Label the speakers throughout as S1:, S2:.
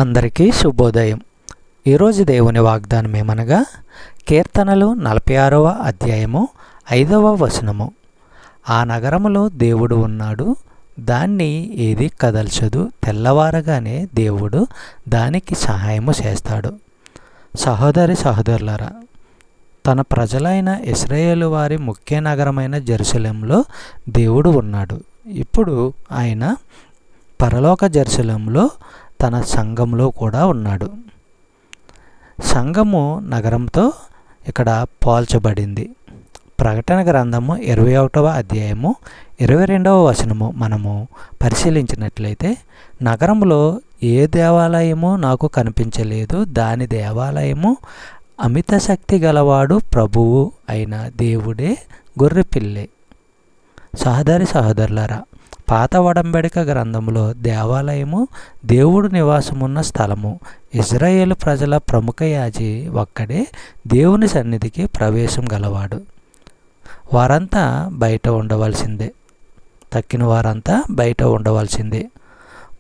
S1: అందరికీ శుభోదయం. ఈరోజు దేవుని వాగ్దానం ఏమనగా కీర్తనలు 46వ అధ్యాయము 5వ వచనము. ఆ నగరములో దేవుడు ఉన్నాడు, దాన్ని ఏది కదల్చదు. తెల్లవారగానే దేవుడు దానికి సహాయము చేస్తాడు. సహోదరి సహోదరులారా, తన ప్రజలైన ఇశ్రాయేలు వారి ముఖ్య నగరమైన జెరూసలేంలో దేవుడు ఉన్నాడు. ఇప్పుడు ఆయన పరలోక జెరూసలేంలో తన సంఘంలో కూడా ఉన్నాడు. సంఘము నగరంతో ఇక్కడ పోల్చబడింది. ప్రకటన గ్రంథము 21వ అధ్యాయము 22వ వచనము మనము పరిశీలించినట్లయితే, నగరంలో ఏ దేవాలయము నాకు కనిపించలేదు, దాని దేవాలయము అమిత శక్తి గలవాడు ప్రభువు అయిన దేవుడే గొర్రెపిల్లే. సహోదరి సహోదరులారా, పాత ఒడంబడిక గ్రంథంలో దేవాలయము దేవుడు నివాసమున్న స్థలము. ఇశ్రాయేలు ప్రజల ప్రముఖ యాజీ ఒక్కడే దేవుని సన్నిధికి ప్రవేశం గలవాడు. వారంతా బయట ఉండవలసిందే. తక్కిన వారంతా బయట ఉండవలసిందే.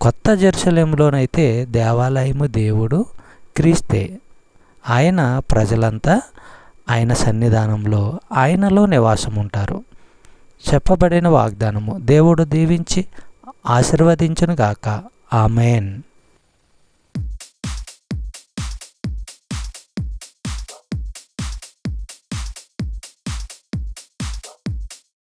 S1: కొత్త జెరూసలేములోనైతే దేవాలయము దేవుడు క్రీస్తే. ఆయన ప్రజలంతా ఆయన సన్నిధానంలో ఆయనలో నివాసం ఉంటారు. చెప్పబడిన వాగ్దానము దేవుడు దీవించి ఆశీర్వదించును గాక. ఆమేన్.